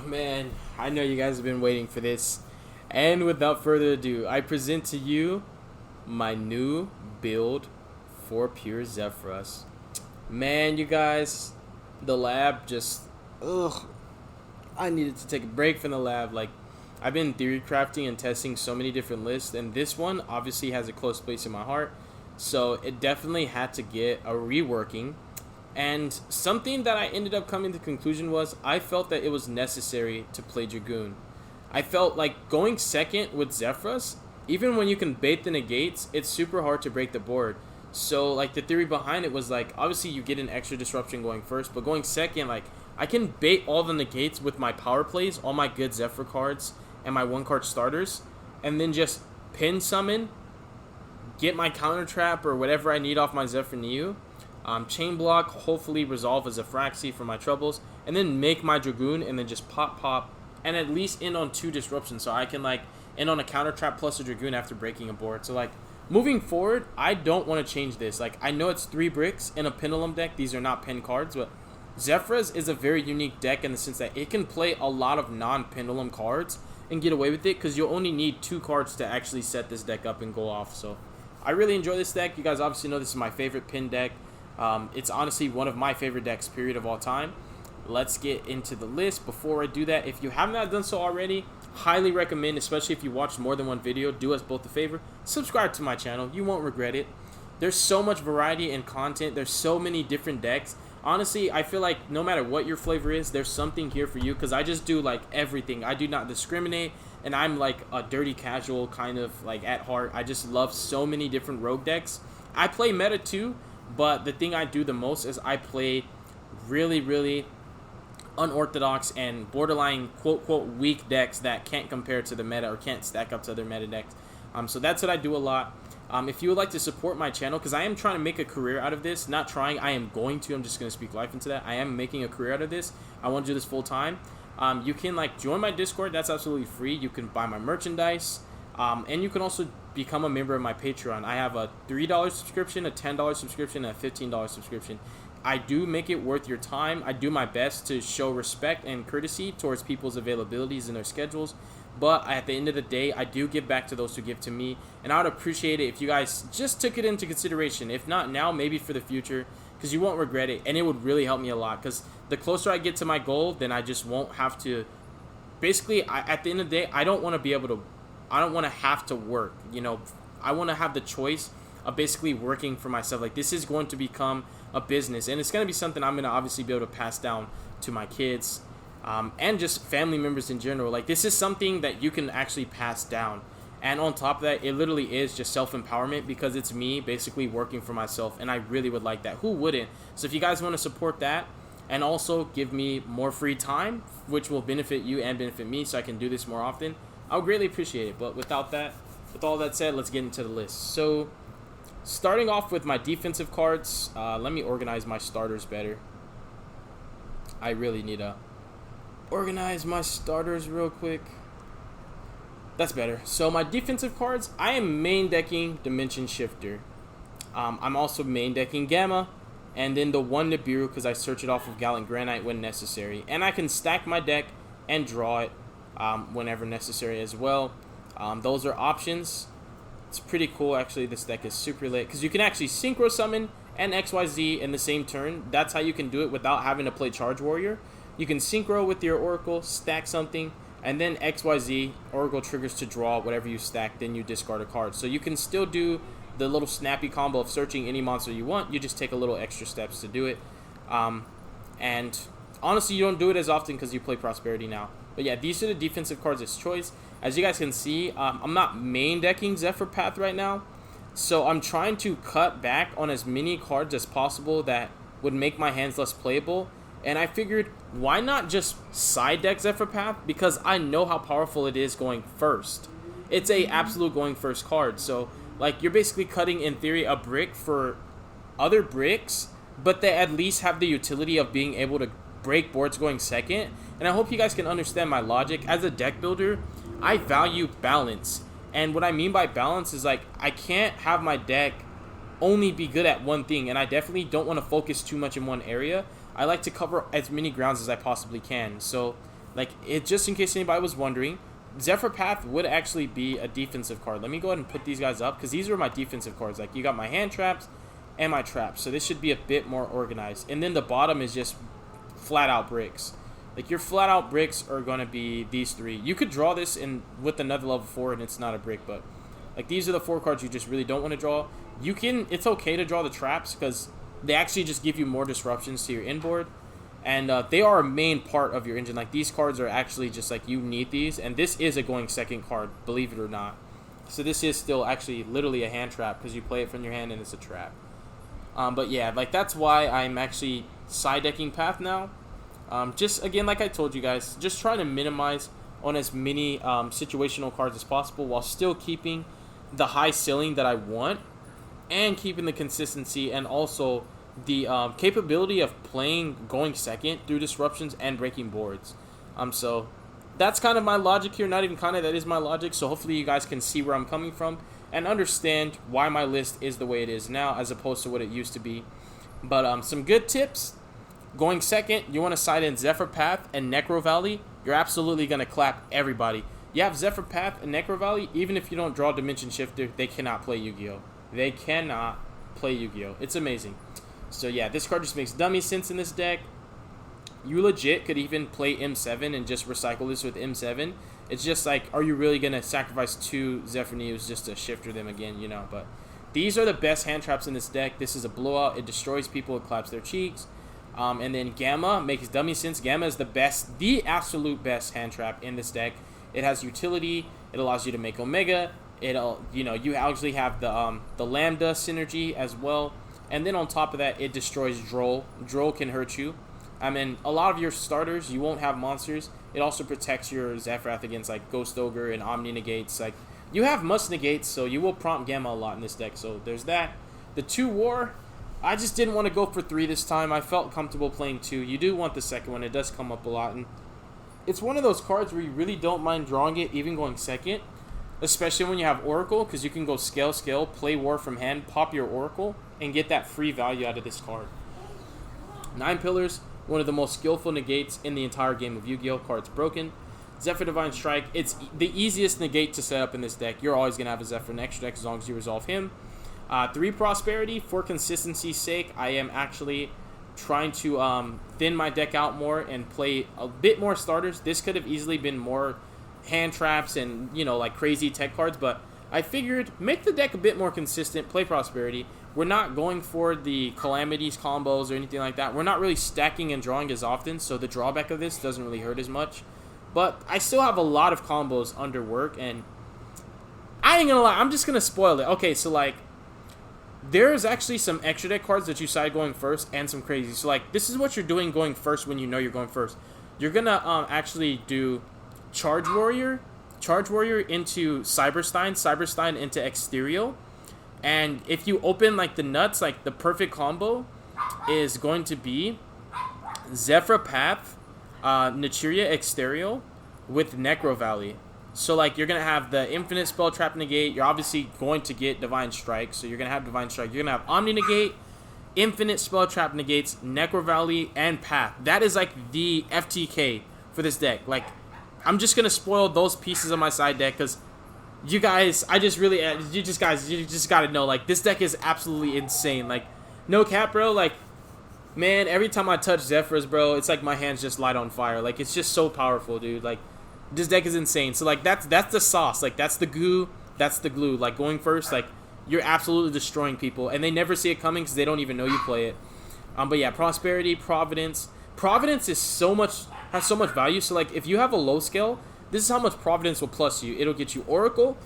Oh man, I know you guys have been waiting for this. And without further ado, I present to you my new build for pure ZEFRAs. Man, you guys, the lab just ugh. I needed to take a break from the lab. Like, I've been theory crafting and testing so many different lists, and this one obviously has a close place in my heart. So it definitely had to get a reworking. And something that I ended up coming to the conclusion was I felt that it was necessary to play Dragoon. I felt like going second with ZEFRAs, even when you can bait the negates, it's super hard to break the board. So like the theory behind it was like, obviously you get an extra disruption going first, but going second, like I can bait all the negates with my power plays, all my good ZEFRA cards, and my one card starters, and then just pin summon, get my counter trap or whatever I need off my ZEFRA Neo, chain block, hopefully resolve as a Fraxi for my troubles, and then make my Dragoon and then just pop, and at least end on 2 disruptions so I can like end on a counter trap plus a Dragoon after breaking a board. So like moving forward, I don't want to change this. Like I know it's 3 bricks in a Pendulum deck. These are not pen cards, but ZEFRAs is a very unique deck in the sense that it can play a lot of non-Pendulum cards and get away with it because you'll only need 2 cards to actually set this deck up and go off. So I really enjoy this deck. You guys obviously know this is my favorite pin deck. It's honestly one of my favorite decks, period, of all time. Let's get into the list. Before I do that, if you have not done so already, highly recommend, especially if you watched more than one video, do us both a favor. Subscribe to my channel. You won't regret it. There's so much variety and content. There's so many different decks. Honestly, I feel like no matter what your flavor is, there's something here for you because I just do like everything. I do not discriminate, and I'm like a dirty casual kind of like at heart. I just love so many different rogue decks. I play meta too, but the thing I do the most is I play really unorthodox and borderline quote weak decks that can't compare to the meta or can't stack up to other meta decks. So that's what I do a lot. If you would like to support my channel, because I am trying to make a career out of this, not trying, I am going to, I'm just going to speak life into that. I am making a career out of this. I want to do this full time. You can like join my Discord. That's absolutely free. You can buy my merchandise. And you can also become a member of my Patreon. I have a $3 subscription, a $10 subscription, and a $15 subscription. I do make it worth your time. I do my best to show respect and courtesy towards people's availabilities and their schedules. But at the end of the day, I do give back to those who give to me. And I would appreciate it if you guys just took it into consideration. If not now, maybe for the future, because you won't regret it. And it would really help me a lot. Because the closer I get to my goal, then I just won't have to. Basically, at the end of the day, I don't want to be able to. I don't want to have to work. You know, I want to have the choice of basically working for myself. Like, this is going to become a business, and it's going to be something I'm going to obviously be able to pass down to my kids and just family members in general. Like, this is something that you can actually pass down. And on top of that, it literally is just self-empowerment because it's me basically working for myself, and I really would like that. Who wouldn't? So if you guys want to support that and also give me more free time, which will benefit you and benefit me so I can do this more often, I would greatly appreciate it. But with all that said, let's get into the list. So starting off with my defensive cards, let me organize my starters better. I really need to organize my starters real quick. That's better. So my defensive cards, I am main decking Dimension Shifter. I'm also main decking Gamma, and then the one Nibiru because I search it off of Gallant Granite when necessary. And I can stack my deck and draw it whenever necessary as well. Those are options. It's pretty cool, actually. This deck is super lit because you can actually Synchro Summon and XYZ in the same turn. That's how you can do it without having to play Charge Warrior. You can Synchro with your Oracle, stack something, and then XYZ, Oracle triggers to draw whatever you stack, then you discard a card. So you can still do the little snappy combo of searching any monster you want. You just take a little extra steps to do it. And honestly, you don't do it as often because you play Prosperity now. But yeah, these are the defensive cards as choice. As you guys can see, I'm not main decking ZEFRA Path right now. So I'm trying to cut back on as many cards as possible that would make my hands less playable. And I figured, why not just side deck ZEFRA Path? Because I know how powerful it is going first. It's a absolute going first card. So like you're basically cutting, in theory, a brick for other bricks, but they at least have the utility of being able to break boards going second. And I hope you guys can understand my logic. As a deck builder, I value balance. And what I mean by balance is like I can't have my deck only be good at one thing, and I definitely don't want to focus too much in one area. I like to cover as many grounds as I possibly can. So Like, it just in case anybody was wondering, Zephyr Path would actually be a defensive card. Let me go ahead and put these guys up, because these are my defensive cards. Like, you got my hand traps and my traps, so this should be a bit more organized. And then the bottom is just flat out bricks. Like, your flat out bricks are going to be these 3. You could draw this in with another level 4 and it's not a brick, but like, these are the 4 cards you just really don't want to draw. You can, it's okay to draw the traps because they actually just give you more disruptions to your inboard. And they are a main part of your engine. Like, these cards are actually just like, you need these. And this is a going second card, believe it or not. So this is still actually literally a hand trap because you play it from your hand and it's a trap. But yeah, like, that's why I'm actually side decking Path now. Just, again, like I told you guys, just trying to minimize on as many situational cards as possible while still keeping the high ceiling that I want and keeping the consistency and also the capability of playing going second through disruptions and breaking boards. So that's kind of my logic here. Not even kind of, that is my logic. So hopefully you guys can see where I'm coming from and understand why my list is the way it is now as opposed to what it used to be. But some good tips. Going second, you want to side in Zephyr Path and Necro Valley. You're absolutely going to clap everybody. You have Zephyr Path and Necro Valley, even if you don't draw Dimension Shifter, they cannot play Yu-Gi-Oh! They cannot play Yu-Gi-Oh! It's amazing. So yeah, this card just makes dummy sense in this deck. You legit could even play M7 and just recycle this with M7. It's just like, are you really going to sacrifice 2 Zephyr Neos just to shifter them again, you know? But these are the best hand traps in this deck. This is a blowout. It destroys people. It claps their cheeks. And then Gamma makes dummy sense. Gamma is the best, the absolute best hand trap in this deck. It has utility. It allows you to make Omega. It'll, you know, you actually have the Lambda synergy as well. And then on top of that, it destroys Droll. Droll can hurt you. I mean, a lot of your starters, you won't have monsters. It also protects your Zephyrath against, like, Ghost Ogre and Omni Negates. Like, you have must negates, so you will prompt Gamma a lot in this deck. So there's that. The 2 War, I just didn't want to go for 3 this time. I felt comfortable playing 2. You do want the second one. It does come up a lot. And it's one of those cards where you really don't mind drawing it, even going second. Especially when you have Oracle, because you can go scale, play War from hand, pop your Oracle, and get that free value out of this card. 9 Pillars, one of the most skillful negates in the entire game of Yu-Gi-Oh! Card's broken. Zephyr Divine Strike, it's the easiest negate to set up in this deck. You're always going to have a Zephyr in extra deck as long as you resolve him. 3 Prosperity, for consistency's sake, I am actually trying to thin my deck out more and play a bit more starters. This could have easily been more hand traps and, you know, like crazy tech cards, but I figured make the deck a bit more consistent, play Prosperity. We're not going for the Calamities combos or anything like that. We're not really stacking and drawing as often, so the drawback of this doesn't really hurt as much. But I still have a lot of combos under work, and I ain't gonna lie, I'm just gonna spoil it. Okay, so like, there's actually some extra deck cards that you side going first and some crazy. So like, this is what you're doing going first when you know you're going first. You're gonna actually do Charge Warrior into Cyberstein, Cyberstein into Exterio. And if you open like the nuts, like the perfect combo is going to be Zephyr Path, Nichiria Exterio with Necro Valley. So like, you're gonna have the Infinite Spell Trap Negate. You're obviously going to get Divine Strike, so you're gonna have Divine Strike. You're gonna have Omni Negate, Infinite Spell Trap Negates, Necro Valley, and Path. That is like the FTK for this deck. Like, I'm just gonna spoil those pieces of my side deck because you guys, you just gotta know, like, this deck is absolutely insane. Like, no cap, bro. Like, man, every time I touch Zephyrs, bro, it's like my hands just light on fire. Like, it's just so powerful, dude. Like, this deck is insane. So like, that's the sauce. Like, that's the goo. That's the glue. Like, going first, like, you're absolutely destroying people, and they never see it coming because they don't even know you play it. But yeah, Prosperity, Providence is has so much value. So like, if you have a low scale, this is how much Providence will plus you. It'll get you Oracle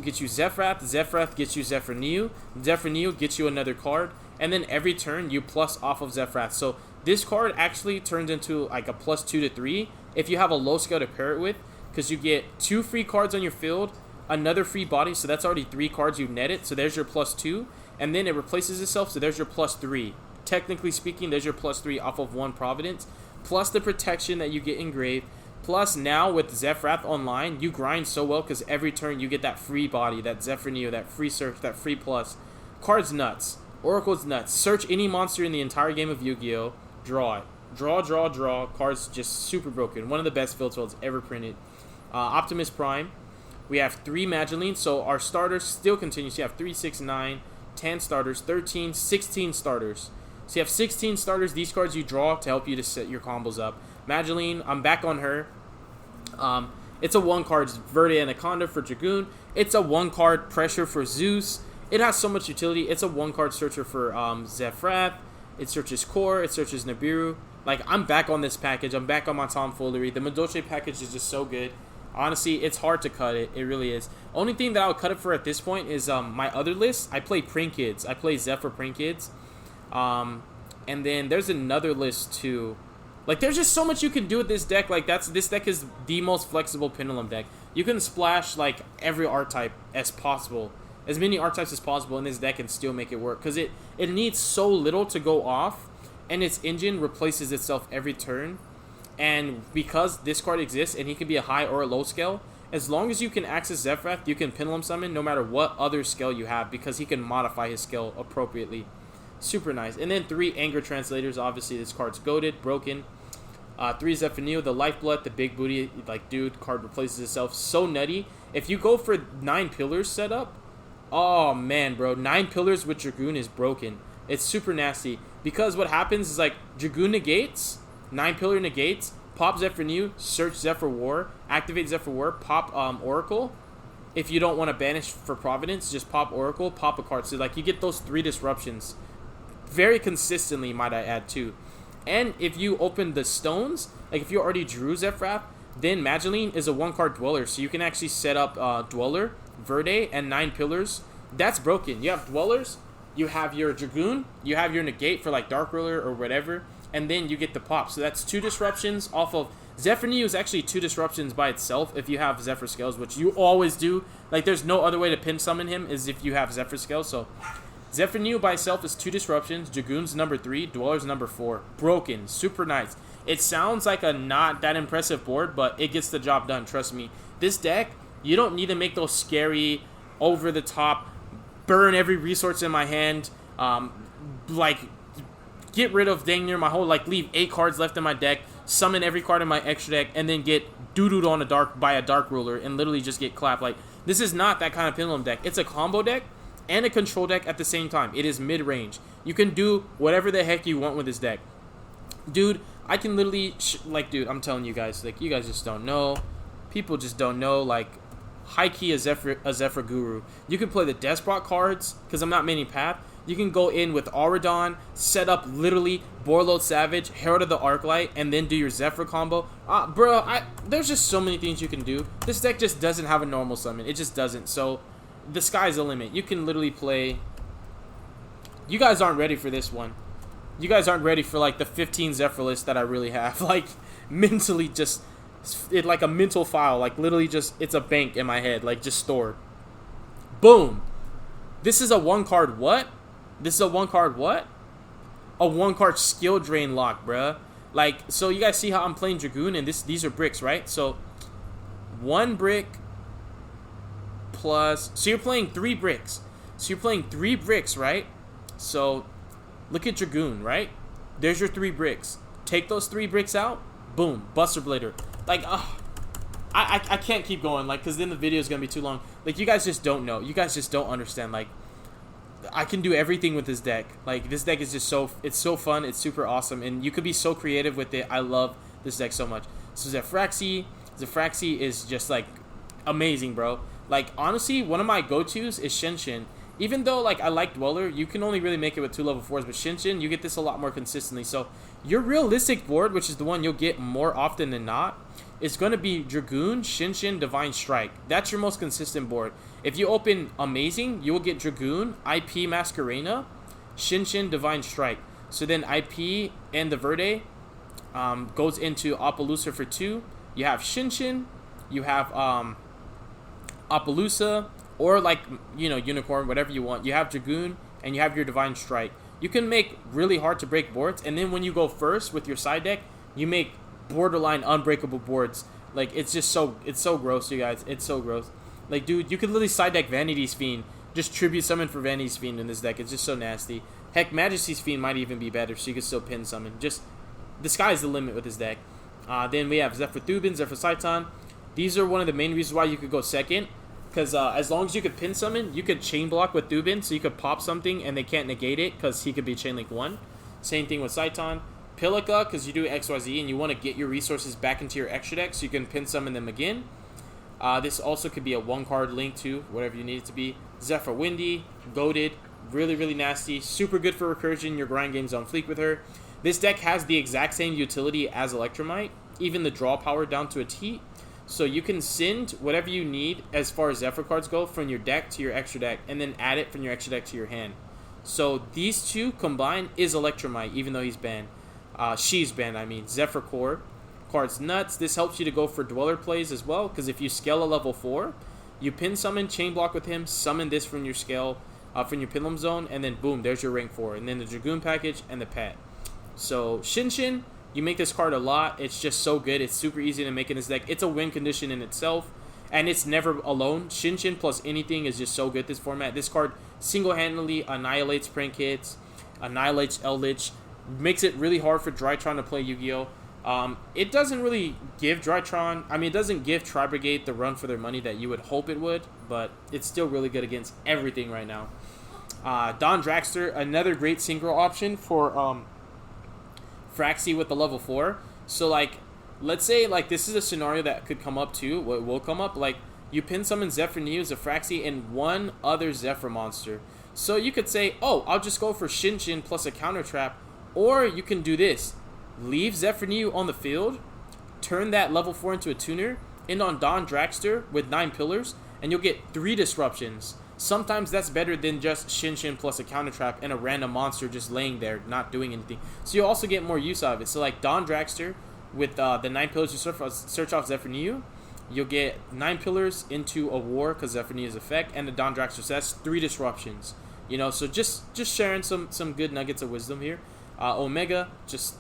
gets you Zephyrath gets you Zephyr Neo gets you another card, and then every turn you plus off of Zephyrath. So this card actually turns into like a +2 to 3 if you have a low scale to pair it with, because you get 2 free cards on your field, another free body, so that's already 3 cards you've netted, so there's your +2, and then it replaces itself, so there's your +3. Technically speaking, there's your +3 off of 1 Providence, plus the protection that you get engraved. Plus, now with Zephyrath online, you grind so well because every turn you get that free body, that Zephyr Neo, that free search, that free plus. Card's nuts. Oracle's nuts. Search any monster in the entire game of Yu-Gi-Oh! Draw it. Draw, draw, draw. Cards just super broken. One of the best filter worlds ever printed. Optimus Prime. We have 3 Magdalene, so our starters still continue. So you have 3, 6, 9, 10 starters, 13, 16 starters. So you have 16 starters. These cards you draw to help you to set your combos up. Magdalene, I'm back on her. It's a 1-card Verde Anaconda for Dragoon. It's a 1-card Pressure for Zeus. It has so much utility. It's a 1-card searcher for ZEFRA. It searches Core. It searches Nibiru. Like, I'm back on this package. I'm back on my tomfoolery. The Madolche package is just so good. Honestly, it's hard to cut it. It really is. Only thing that I would cut it for at this point is my other list. I play Print Kids. I play ZEFRA Print Kids. And then there's another list too. Like, there's just so much you can do with this deck. Like, this deck is the most flexible Pendulum deck. You can splash like every archetype as possible, as many archetypes as possible in this deck, and still make it work. Because it needs so little to go off, and its engine replaces itself every turn. And because this card exists, and he can be a high or a low scale, as long as you can access ZEFRA, you can Pendulum Summon no matter what other scale you have, because he can modify his scale appropriately. Super nice. And then 3 Anger Translators. Obviously, this card's goated, broken. 3 Zephaniel, the Lifeblood, the big booty, like, dude, card replaces itself. So nutty. If you go for 9 Pillars setup, oh, man, bro. 9 Pillars with Dragoon is broken. It's super nasty. Because what happens is, like, Dragoon negates, 9 Pillar negates, pop Zephaniel, search Zephyr War, activate Zephyr War, pop Oracle. If you don't want to banish for Providence, just pop Oracle, pop a card. So, like, you get those 3 disruptions very consistently, might I add, too. And if you open the stones, like if you already drew Zephraf, then Magdalene is a 1-card Dweller. So you can actually set up Dweller, Verde, and 9 Pillars. That's broken. You have Dwellers, you have your Dragoon, you have your Negate for like Dark Ruler or whatever, and then you get the pop. So that's 2 disruptions off of... Zephaniel is actually 2 disruptions by itself if you have Zephyr Scales, which you always do. Like, there's no other way to pin summon him is if you have Zephyr Scales. So Zephaniel by itself is 2 disruptions. Dragoon's number 3. Dweller's number 4. Broken. Super nice. It sounds like a not that impressive board, but it gets the job done. Trust me. This deck, you don't need to make those scary, over-the-top, burn every resource in my hand, like, get rid of dang near my whole, like, leave 8 cards left in my deck, summon every card in my extra deck, and then get doo-dooed on by a Dark Ruler and literally just get clapped. Like, this is not that kind of Pendulum deck. It's a combo deck and a control deck at the same time. It is mid-range. You can do whatever the heck you want with this deck. Dude, I can literally, like, dude, I'm telling you guys, like, you guys just don't know. People just don't know, like, high-key a Zephyr Guru. You can play the Despot cards, because I'm not maining Path. You can go in with Auradon, set up literally Borload Savage, Herald of the Arclight, and then do your Zephyr combo. Bro, there's just so many things you can do. This deck just doesn't have a normal summon. It just doesn't, so the sky's the limit. You can literally play... You guys aren't ready for this one. You guys aren't ready for, like, the 15 Zephyr list that I really have. Like, mentally just... like a mental file. Like, literally just... It's a bank in my head. Like, just stored. Boom. This is a 1-card what? This is a 1-card what? A 1-card skill drain lock, bruh. Like, so you guys see how I'm playing Dragoon, and these are bricks, right? So, 1 brick... plus, so you're playing 3 bricks. So you're playing 3 bricks, right? So look at Dragoon, right? There's your 3 bricks. Take those 3 bricks out. Boom, Buster Blader. Like, I can't keep going, like, because then the video is gonna be too long. Like, you guys just don't know. You guys just don't understand. Like, I can do everything with this deck. Like, this deck is just it's so fun. It's super awesome, and you could be so creative with it. I love this deck so much. So Zefraxi is just, like, amazing, bro. Like, honestly, one of my go-tos is Shinshin. Even though, like, I like Dweller, you can only really make it with 2 level 4s, but Shinshin, you get this a lot more consistently. So, your realistic board, which is the one you'll get more often than not, is going to be Dragoon, Shinshin, Divine Strike. That's your most consistent board. If you open Amazing, you will get Dragoon, IP Masquerena, Shinshin, Divine Strike. So then IP and the Verde goes into Appaloosa for 2. You have Shinshin, you have Appaloosa, or, like, you know, Unicorn, whatever you want. You have Dragoon, and you have your Divine Strike. You can make really hard to break boards, and then when you go first with your side deck, you make borderline unbreakable boards. Like, it's just it's so gross, you guys. It's so gross. Like, dude, you could literally side deck Vanity's Fiend. Just tribute summon for Vanity's Fiend in this deck. It's just so nasty. Heck, Majesty's Fiend might even be better, so you can still pin summon. Just the sky's the limit with this deck. Then we have Zefra Thubin, Zefra Saitan. These are one of the main reasons why you could go second. Because as long as you could pin summon, you could chain block with Thubin, so you could pop something and they can't negate it because he could be chain link 1. Same thing with Saitan. Pilika, because you do XYZ and you want to get your resources back into your extra deck so you can pin summon them again. This also could be a 1-card link too, whatever you need it to be. Zefra Windy, goated, really, really nasty. Super good for recursion, your grind game's on fleek with her. This deck has the exact same utility as Electromite, even the draw power down to a T. So you can send whatever you need as far as Zefra cards go from your deck to your extra deck, and then add it from your extra deck to your hand. So these two combined is Electromite, even though he's banned. She's banned, I mean. Zefra Core. Card's nuts. This helps you to go for Dweller plays as well, because if you scale a level 4, you pin summon, chain block with him, summon this from your scale, from your Pendulum Zone, and then boom, there's your rank 4. And then the Dragoon package and the pet. So Shinshin, you make this card a lot. It's just so good. It's super easy to make in this deck. It's a win condition in itself, and it's never alone. Shinshin plus anything is just so good this format. This card single-handedly annihilates prank hits, annihilates Eldritch, makes it really hard for Drytron to play Yu-Gi-Oh! It doesn't really give Drytron, I mean, it doesn't give Tri-Brigade the run for their money that you would hope it would, but it's still really good against everything right now. Don Dragster, another great synchro option for Fraxi with the level 4. So, like, let's say, like, this is a scenario that could come up too, what will come up, like, you pin summon Zefra Neo, Fraxi, and one other Zefra monster. So you could say, oh, I'll just go for Shinshin plus a counter trap, or you can do this. Leave Zefra Neo on the field, turn that level 4 into a tuner, end on Don Dragster with 9 pillars, and you'll get 3 disruptions. Sometimes that's better than just Shinshin plus a counter trap and a random monster just laying there, not doing anything. So you'll also get more use out of it. So like Don Dragster with the 9 pillars to search off Zefra Neo, you'll get 9 pillars into a war because Zefra Neo's effect, and the Don Dragster. So that's 3 disruptions. You know, so just sharing some good nuggets of wisdom here. Omega, just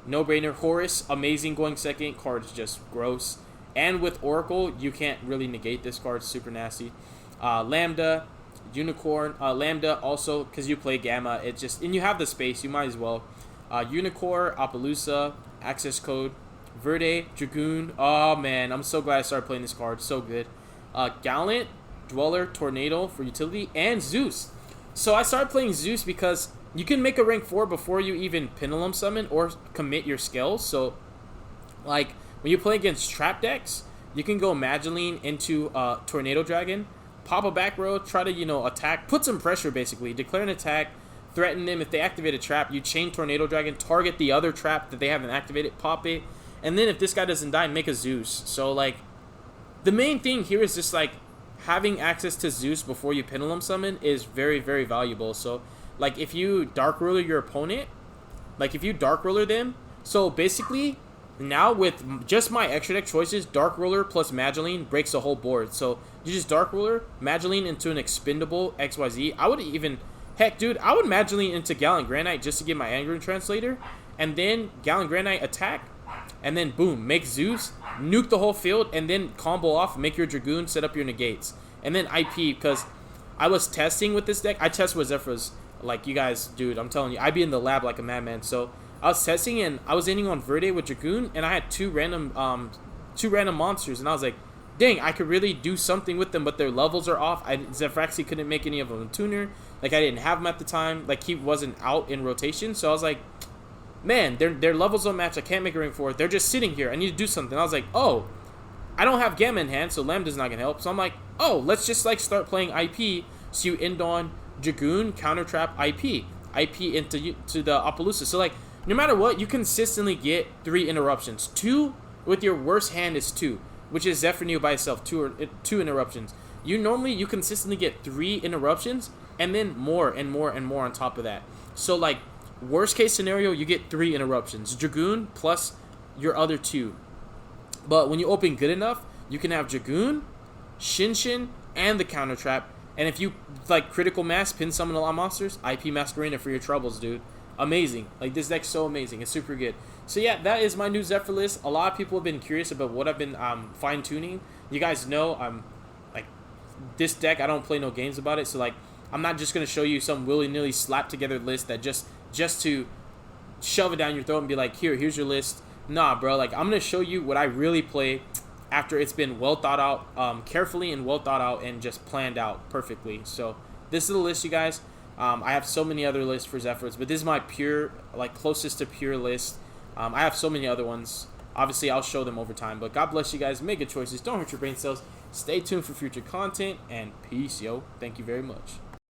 no-brainer. Horus, amazing going second. Card is just gross. And with Oracle, you can't really negate this card. Super nasty. Lambda, Unicorn. Lambda also, because you play Gamma, it just, and you have the space, you might as well. Unicorn, Appaloosa, Access Code, Verde, Dragoon. Oh man, I'm so glad I started playing this card. So good. Gallant, Dweller, Tornado for utility, and Zeus. So I started playing Zeus because you can make a rank 4 before you even Pendulum summon or commit your skills. So, like, when you play against trap decks, you can go Mageline into Tornado Dragon, pop a back row, try to, you know, attack, put some pressure basically, declare an attack, threaten them. If they activate a trap, you chain Tornado Dragon, target the other trap that they haven't activated, pop it, and then if this guy doesn't die, make a Zeus. So, like, the main thing here is just, like, having access to Zeus before you Pendulum summon is very, very valuable. So, like, if you Dark Ruler your opponent, like, if you Dark Ruler them, so basically, now with just my extra deck choices, Dark Ruler plus Mageline breaks the whole board. So, you just Dark Ruler, Mageline into an expendable XYZ. I would even, heck, dude, I would Mageline into Gallant Granite just to get my Angry Translator, and then Gallant Granite attack, and then boom, make Zeus, nuke the whole field, and then combo off, make your Dragoon, set up your negates. And then IP, because I was testing with this deck. I test with Zefra's. Like, you guys, dude, I'm telling you, I be in the lab like a madman. So I was testing, and I was ending on Verde with Dragoon, and I had two random monsters, and I was like, dang, I could really do something with them, but their levels are off. Zefraxi couldn't make any of them a tuner. Like, I didn't have him at the time. Like, he wasn't out in rotation. So I was like, man, their levels don't match. I can't make a ring for it. They're just sitting here. I need to do something. I was like, oh, I don't have Gamma in hand, so Lambda's not gonna help. So I'm like, oh, let's just like start playing IP. So you end on Dragoon, counter trap, IP into the Appaloosa. So like, no matter what, you consistently get 3 interruptions. 2 with your worst hand is 2, which is Zefra Neo by itself. 2 interruptions. You consistently get 3 interruptions, and then more and more and more on top of that. So like, worst case scenario, you get 3 interruptions. Dragoon plus your other 2. But when you open good enough, you can have Dragoon, Shinshin, and the counter trap. And if you like critical mass, pin summon a lot of monsters, IP Masquerena for your troubles, dude. Amazing. Like, this deck's so amazing. It's super good. So yeah, that is my new Zefra list. A lot of people have been curious about what I've been fine tuning. You guys know I'm like, this deck, I don't play no games about it. So like, I'm not just gonna show you some willy-nilly slap together list that just shove it down your throat and be like, here's your list. Nah, bro. Like, I'm gonna show you what I really play after it's been well thought out, carefully and well thought out, and just planned out perfectly. So this is the list, you guys. I have so many other lists for Zephyrs, but this is my pure, like, closest to pure list. I have so many other ones. Obviously, I'll show them over time. But God bless you guys. Make good choices. Don't hurt your brain cells. Stay tuned for future content. And peace, yo. Thank you very much.